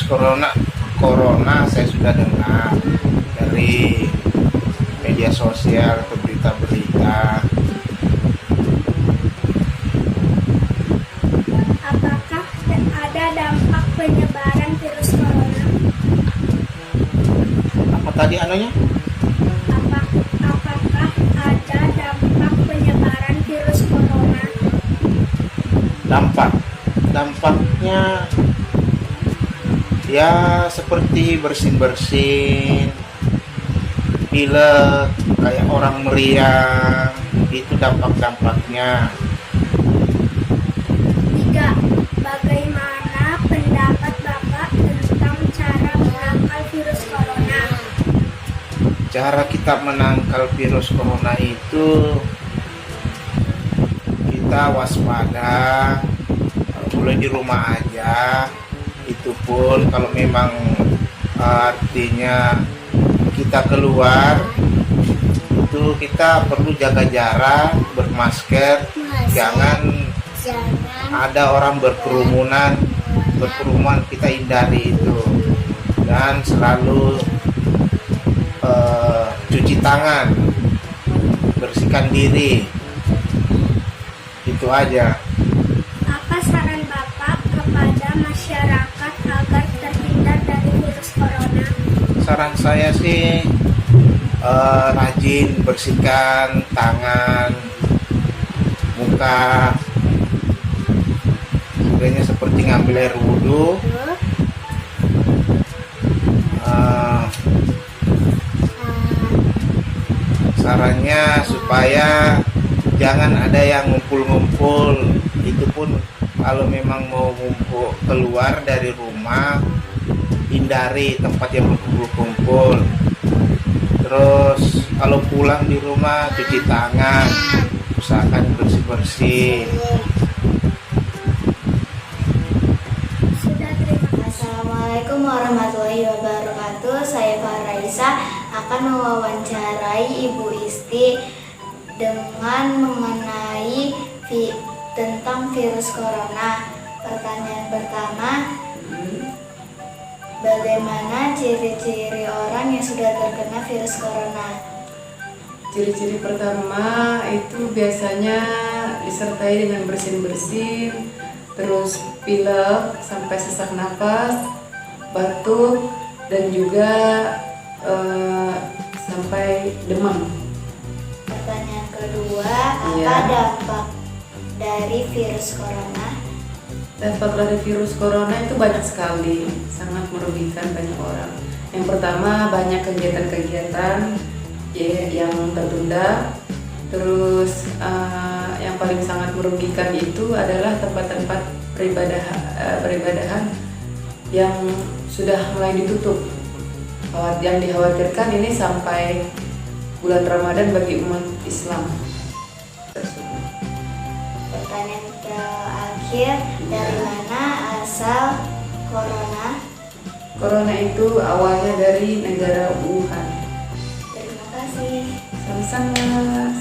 corona saya sudah dengar dari media sosial atau berita-berita. Apakah ada dampak penyebaran virus corona? Apa tadi anunya? Apakah ada dampak penyebaran virus corona? Dampaknya ya seperti bersin-bersin, pilek, kayak orang meriang, itu dampak-dampaknya. 3. Bagaimana pendapat Bapak tentang cara menangkal virus corona? Cara kita menangkal virus corona itu kita waspada, mulai di rumah aja. Itu pun kalau memang artinya kita keluar itu kita perlu jaga jarak, bermasker, jangan ada orang berkerumun, kita hindari itu, dan selalu cuci tangan, bersihkan diri, itu aja. Apa saran Bapak kepada masyarakat agar terhindar dari virus corona? Saran saya sih rajin bersihkan tangan, muka, sebenarnya seperti ngambil air wudhu. Sarannya supaya jangan ada yang ngumpul-ngumpul. Itu pun kalau memang mau ngumpul keluar dari rumah, hindari tempat yang berkumpul-kumpul. Terus kalau pulang di rumah cuci tangan, usahakan bersih-bersih. Sudah, terima kasih. Assalamualaikum warahmatullahi wabarakatuh. Saya Faraisa akan mewawancarai Ibu Isti dengan mengenai tentang virus corona. Pertanyaan pertama, bagaimana ciri-ciri orang yang sudah terkena virus corona? Ciri-ciri pertama itu biasanya disertai dengan bersin-bersin, terus pilek sampai sesak napas, batuk, dan juga sampai demam. Pertanyaan kedua, apa dampak dari virus corona? Dampak dari virus corona itu banyak sekali, sangat merugikan banyak orang. Yang pertama, banyak kegiatan-kegiatan yang tertunda. Terus yang paling sangat merugikan itu adalah tempat-tempat peribadahan yang sudah mulai ditutup. Yang dikhawatirkan ini sampai bulan Ramadan bagi umat Islam. Pertanyaan terakhir, dari mana asal corona? Corona itu awalnya dari negara Wuhan. Terima kasih. Sama-sama.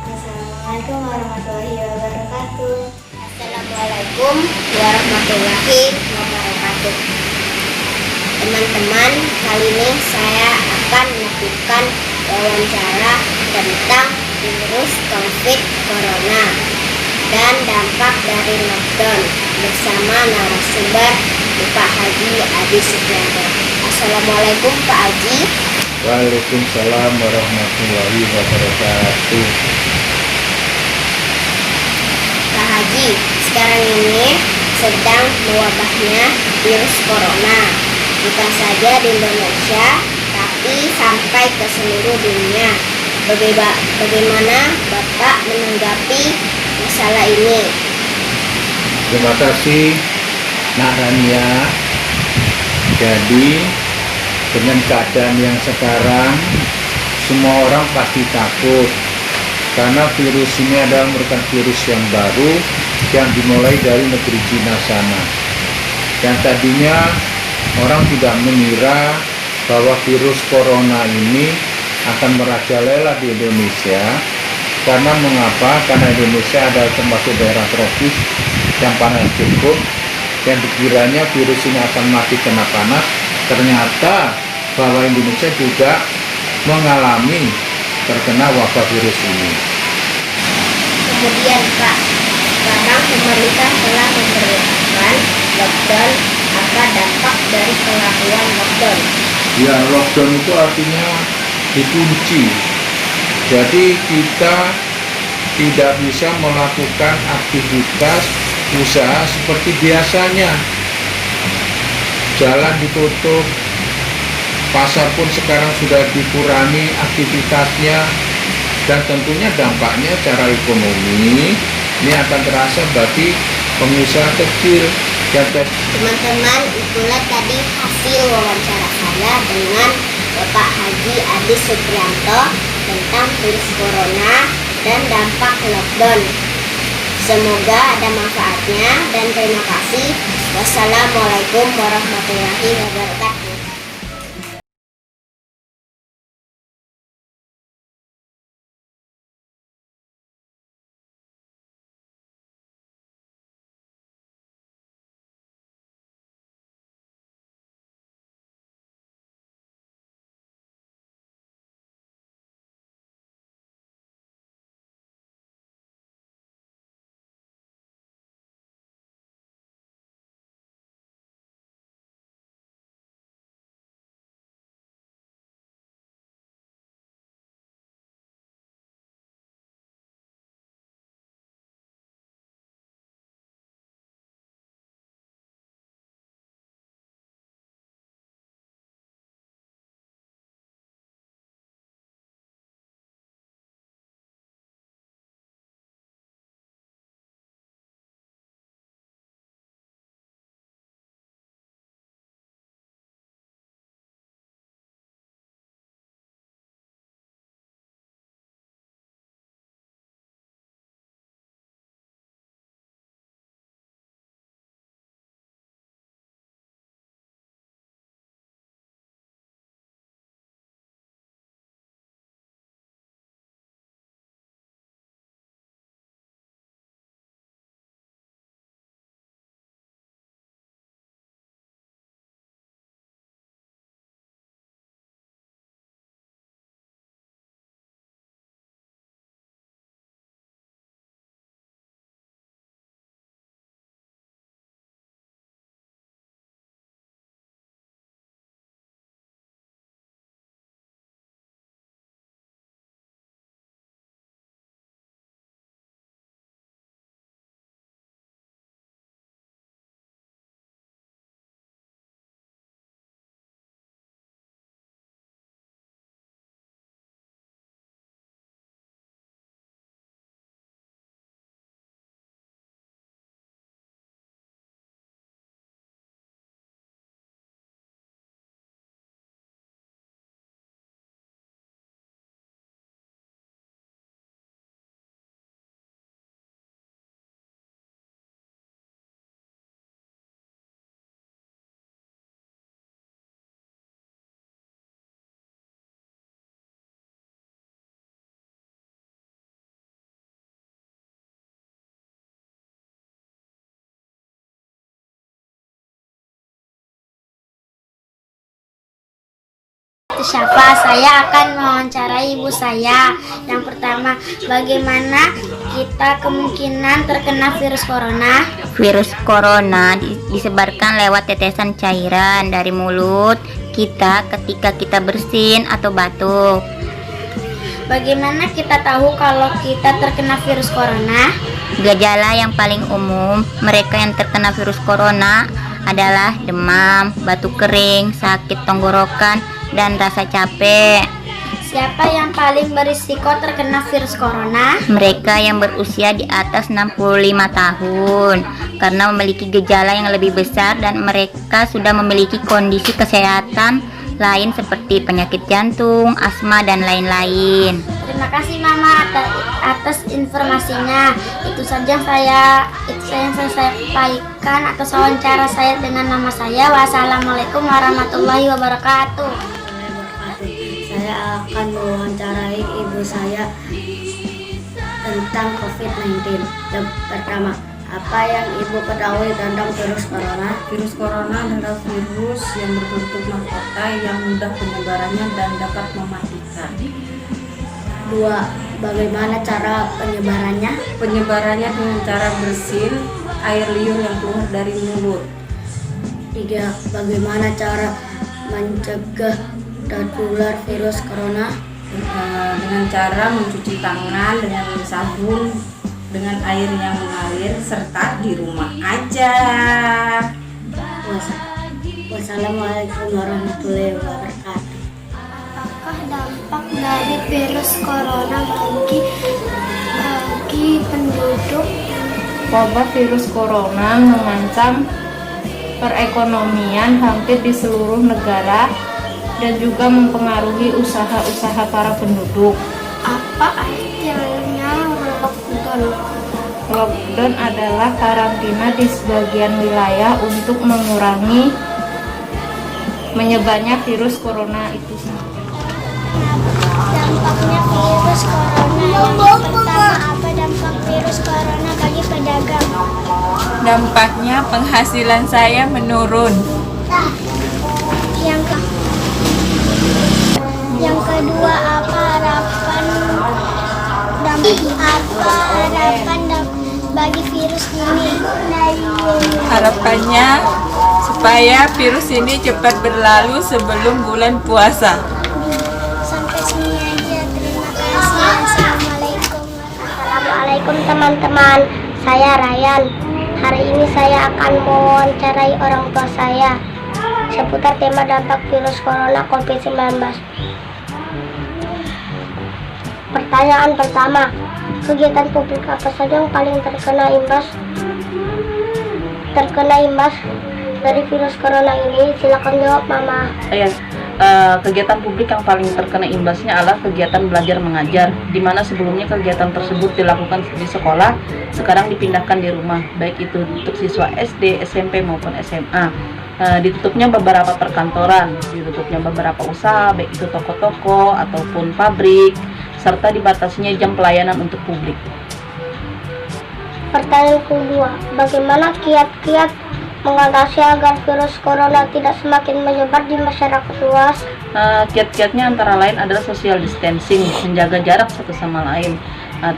Assalamualaikum warahmatullahi wabarakatuh. Assalamualaikum warahmatullahi wabarakatuh. Teman-teman, kali ini saya akan melakukan wawancara tentang virus COVID Corona dan dampak dari lockdown bersama narasumber Pak Haji Adi Suprianto. Assalamualaikum Pak Haji. Waalaikumsalam warahmatullahi wabarakatuh. Pak Haji, sekarang ini sedang mewabahnya virus corona, bukan saja di Indonesia, tapi sampai ke seluruh dunia. Bagaimana Bapak menanggapi masalah ini? Terima kasih Nak Rania. Jadi dengan keadaan yang sekarang, semua orang pasti takut karena virus ini adalah merupakan virus yang baru yang dimulai dari negeri Cina sana. Yang tadinya orang tidak mengira bahwa virus corona ini akan merajalela di Indonesia. Karena mengapa? Karena Indonesia adalah termasuk daerah tropis yang panas cukup, yang dikiranya virus ini akan mati kena panas, ternyata bahwa Indonesia juga mengalami terkena wabah virus ini. Kemudian Pak, sekarang pemerintah telah memberlakukan lockdown. Apa dampak dari pelakuan lockdown? Ya, lockdown itu artinya dikunci. Jadi kita tidak bisa melakukan aktivitas usaha seperti biasanya. Jalan ditutup, pasar pun sekarang sudah dikurangi aktivitasnya, dan tentunya dampaknya secara ekonomi ini akan terasa bagi pengusaha kecil. Teman-teman, itulah tadi hasil wawancara saya dengan Bapak Haji Adi Suprianto tentang virus corona dan dampak lockdown. Semoga ada manfaatnya dan terima kasih. Wassalamualaikum warahmatullahi wabarakatuh. Syafa, saya akan mewawancarai ibu saya. Yang pertama, bagaimana kita kemungkinan terkena virus corona? Virus corona disebarkan lewat tetesan cairan dari mulut kita ketika kita bersin atau batuk. Bagaimana kita tahu kalau kita terkena virus corona? Gejala yang paling umum mereka yang terkena virus corona adalah demam, batuk kering, sakit tenggorokan, dan rasa capek. Siapa yang paling berisiko terkena virus corona? Mereka yang berusia di atas 65 tahun karena memiliki gejala yang lebih besar dan mereka sudah memiliki kondisi kesehatan lain seperti penyakit jantung, asma, dan lain-lain. Terima kasih Mama atas informasinya. Itu saja yang saya sampaikan atas wawancara saya dengan nama saya. Wassalamualaikum warahmatullahi wabarakatuh. Saya akan mewawancarai ibu saya tentang COVID-19. Yang pertama, Apa yang Ibu ketahui tentang virus corona? Virus corona adalah virus yang berbentuk mahkota yang mudah penyebarannya dan dapat mematikan. 2. Bagaimana cara penyebarannya? Penyebarannya dengan cara bersin air liur yang keluar dari mulut. 3. Bagaimana cara mencegah tertular virus corona? Dengan cara mencuci tangan dengan sabun dengan air yang mengalir serta di rumah aja. Wassalamualaikum warahmatullahi wabarakatuh. Apakah dampak dari virus corona bagi penduduk? Wabah virus corona mengancam perekonomian hampir di seluruh negara dan juga mempengaruhi usaha-usaha para penduduk. Apa artinya lockdown? Lockdown adalah karantina di sebagian wilayah untuk mengurangi menyebarnya virus corona itu sendiri. Dampaknya virus corona. Yang pertama, apa dampak virus corona bagi pedagang? Dampaknya penghasilan saya menurun. Yang kedua, apa harapan bagi virus ini? Harapannya supaya virus ini cepat berlalu sebelum bulan puasa. Sampai sini aja, terima kasih. Assalamualaikum teman-teman, saya Ryan. Hari ini saya akan mewawancarai orang tua saya seputar tema dampak virus corona COVID-19. Pertanyaan pertama, kegiatan publik apa saja yang paling terkena imbas dari virus corona ini? Silakan jawab, Mama. Kegiatan publik yang paling terkena imbasnya adalah kegiatan belajar mengajar, di mana sebelumnya kegiatan tersebut dilakukan di sekolah, sekarang dipindahkan di rumah, baik itu untuk siswa SD, SMP maupun SMA. Ditutupnya beberapa perkantoran, ditutupnya beberapa usaha, baik itu toko-toko ataupun pabrik, serta dibatasinya jam pelayanan untuk publik. Pertanyaan kedua, bagaimana kiat-kiat mengatasi agar virus corona tidak semakin menyebar di masyarakat luas? Kiat-kiatnya antara lain adalah social distancing, menjaga jarak satu sama lain,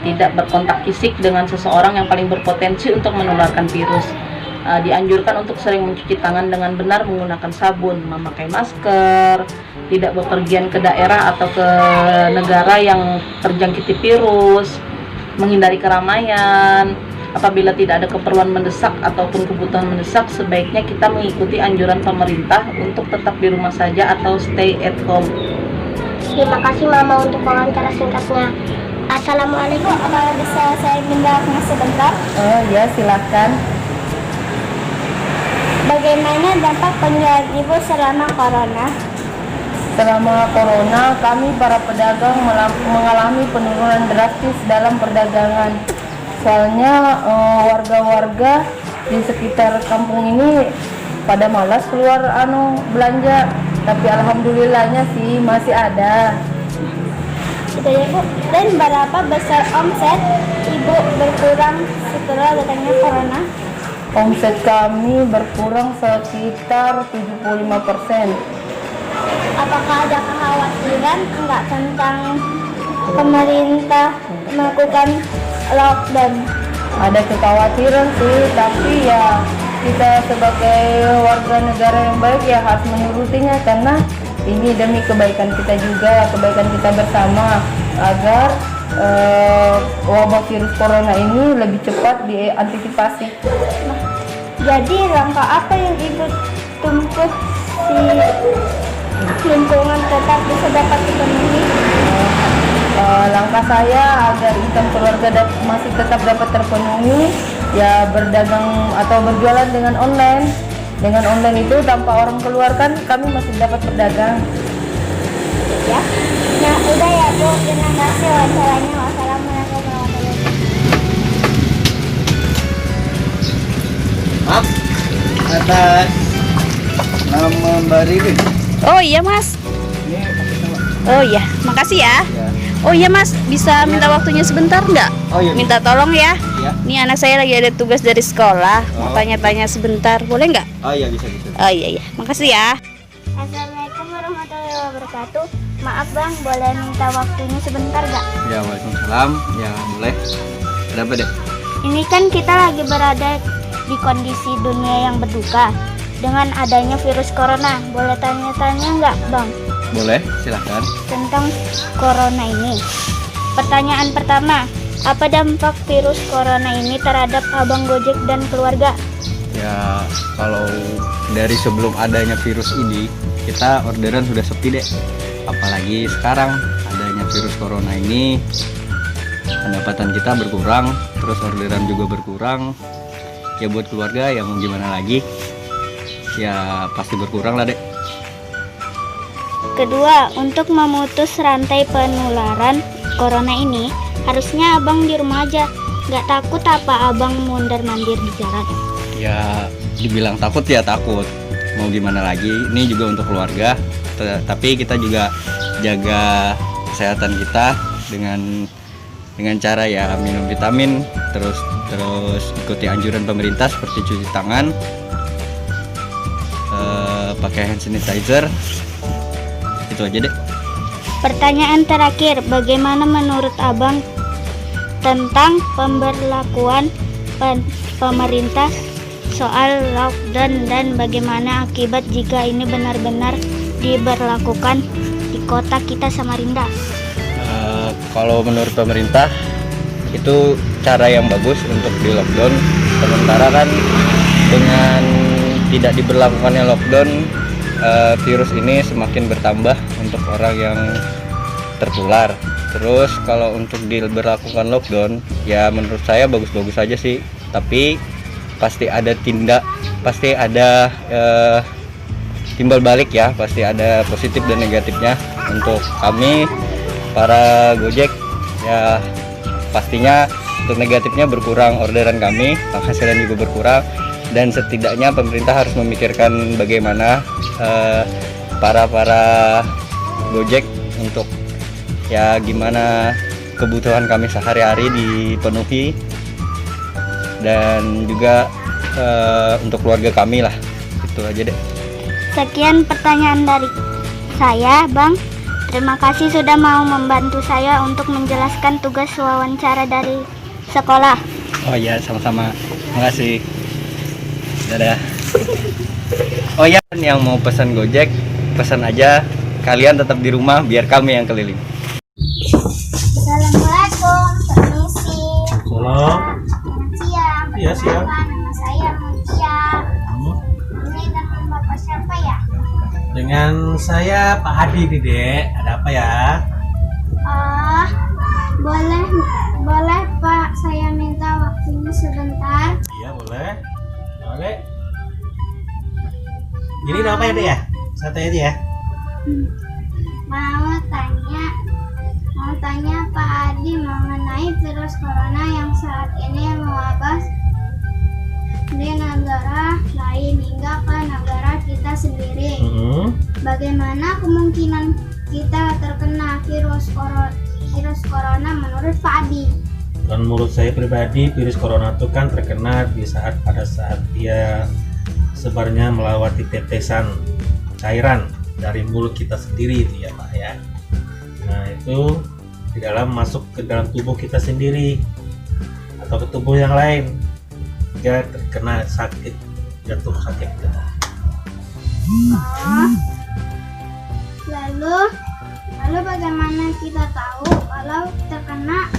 tidak berkontak fisik dengan seseorang yang paling berpotensi untuk menularkan virus. Dianjurkan untuk sering mencuci tangan dengan benar menggunakan sabun, memakai masker, tidak bepergian ke daerah atau ke negara yang terjangkiti virus, menghindari keramaian. Apabila tidak ada keperluan mendesak ataupun kebutuhan mendesak, sebaiknya kita mengikuti anjuran pemerintah untuk tetap di rumah saja atau stay at home. Terima kasih, Mama, untuk wawancara singkatnya. Assalamualaikum. Apa bisa saya minta sebentar? Oh ya, silakan. Bagaimana dampak penjualan Ibu selama corona? Selama corona, kami para pedagang mengalami penurunan drastis dalam perdagangan. Soalnya warga-warga di sekitar kampung ini pada malas keluar belanja, tapi alhamdulillahnya sih masih ada. Gitu ya, Bu. Dan berapa besar omset Ibu berkurang setelah datangnya corona? Omset kami berkurang sekitar 75%. Apakah ada kekhawatiran enggak tentang pemerintah melakukan lockdown? Ada kekhawatiran sih, tapi ya kita sebagai warga negara yang baik ya harus menurutinya, karena ini demi kebaikan kita juga, kebaikan kita bersama, agar wabah virus corona ini lebih cepat diantisipasi. Jadi langkah apa yang Ibu tempuh si lingkungan tetap bisa dapat dipenuhi? Langkah saya agar income keluarga masih tetap dapat terpenuhi, ya berdagang atau berjualan dengan online. Dengan online itu tanpa orang keluarkan, kami masih dapat berdagang. Ya. Nah, udah ya, Bu. Terima kasih wawancaranya. Wassalamualaikum warahmatullahi wabarakatuh. Maaf, atas nama Mbak Riri. Oh iya, Mas. Ini pakai nama. Oh iya, makasih ya. Ya. Oh iya Mas, bisa minta waktunya sebentar nggak? Oh iya. Minta tolong ya. Iya. Nih anak saya lagi ada tugas dari sekolah, mau tanya-tanya sebentar, boleh nggak? Oh iya bisa. Oh iya, makasih ya. Assalamualaikum warahmatullahi wabarakatuh. Maaf bang, boleh minta waktunya sebentar gak? Ya, waalaikumsalam. Ya boleh. Ada apa dek? Ini kan kita lagi berada di kondisi dunia yang berduka dengan adanya virus corona. Boleh tanya-tanya nggak bang? Boleh, silahkan. Tentang corona ini. Pertanyaan pertama, apa dampak virus corona ini terhadap Abang Gojek dan keluarga? Ya, kalau dari sebelum adanya virus ini, kita orderan sudah sepi dek. Apalagi sekarang adanya virus corona ini, pendapatan kita berkurang, terus orderan juga berkurang. Ya buat keluarga yang gimana lagi, ya pasti berkurang lah dek. Kedua, untuk memutus rantai penularan corona ini, harusnya abang di rumah aja. Nggak takut apa abang mondar-mandir di jalan? Ya dibilang takut ya takut, mau gimana lagi, ini juga untuk keluarga. Tapi kita juga jaga kesehatan kita dengan cara ya minum vitamin, terus ikuti anjuran pemerintah seperti cuci tangan, pakai hand sanitizer. Itu aja deh. Pertanyaan terakhir, bagaimana menurut abang tentang pemberlakuan pemerintah soal lockdown dan bagaimana akibat jika ini benar-benar diberlakukan di kota kita Samarinda? Kalau menurut pemerintah itu cara yang bagus untuk di lockdown. Sementara kan dengan tidak diberlakukannya lockdown, virus ini semakin bertambah untuk orang yang tertular. Terus kalau untuk diberlakukan lockdown, ya menurut saya bagus-bagus aja sih. Tapi pasti ada timbal balik ya, pasti ada positif dan negatifnya. Untuk kami para Gojek ya pastinya untuk negatifnya berkurang orderan kami, penghasilan juga berkurang, dan setidaknya pemerintah harus memikirkan bagaimana para Gojek untuk ya gimana kebutuhan kami sehari-hari dipenuhi, dan juga untuk keluarga kami lah. Itu aja deh. Sekian pertanyaan dari saya, Bang. Terima kasih sudah mau membantu saya untuk menjelaskan tugas wawancara dari sekolah. Oh ya, sama-sama. Makasih. Dadah. Oh ya, yang mau pesan Gojek, pesan aja. Kalian tetap di rumah biar kami yang keliling. Assalamualaikum, permisi. Salam. Siang. Iya, siang. Nama saya Mutia. Ini dengan Bapak siapa ya? Dengan saya Pak Hadi nih dek. Ada apa ya? Boleh Pak, saya minta waktunya sebentar. Iya boleh. Oke. Ini apa ya dek ya? Santai aja ya. Mau tanya Pak Hadi mengenai virus corona yang saat ini mewabah di negara lain hingga ke negara kita sendiri. Bagaimana kemungkinan kita terkena virus corona menurut Pak Hadi? Dan menurut saya pribadi, virus corona itu kan terkena pada saat dia sebarnya melewati tetesan cairan dari mulut kita sendiri itu ya Pak ya. Nah itu masuk ke dalam tubuh kita sendiri atau ke tubuh yang lain, dia terkena sakit, jatuh sakit. Lalu bagaimana kita tahu kalau terkena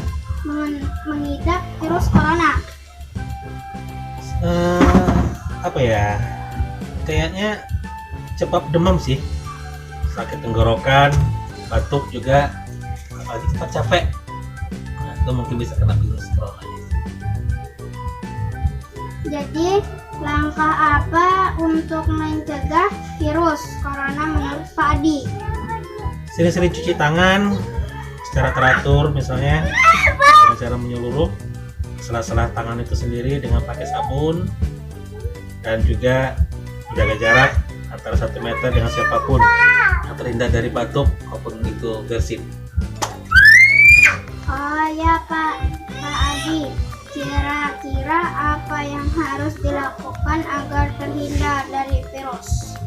mengidap virus corona? Apa ya? Kayaknya cepat demam sih, sakit tenggorokan, batuk juga, apalagi cepat capek. Nah, itu mungkin bisa kena virus corona. Jadi langkah apa untuk mencegah virus corona menurut Pak Hadi? Sering-sering cuci tangan secara teratur, misalnya dengan cara menyeluruh sela-sela tangan itu sendiri dengan pakai sabun, dan juga menjaga jarak antara 1 meter dengan siapapun yang terhindar dari batuk maupun itu bersin. saya Pak Adi. Kira-kira apa yang harus dilakukan agar terhindar dari virus?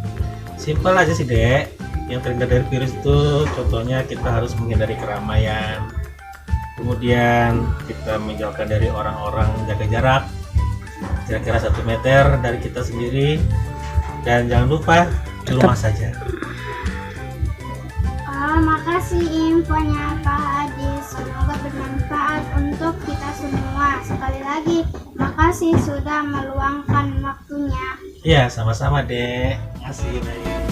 Simpel aja sih Dek. Yang terhindar dari virus itu contohnya kita harus menghindari keramaian. Kemudian kita menjauhkan dari orang-orang, jaga jarak kira-kira 1 meter dari kita sendiri. Dan jangan lupa di rumah saja. Makasih infonya Pak Adi. Semoga bermanfaat untuk kita semua. Sekali lagi, makasih sudah meluangkan waktunya. Iya, sama-sama Dek. Makasih.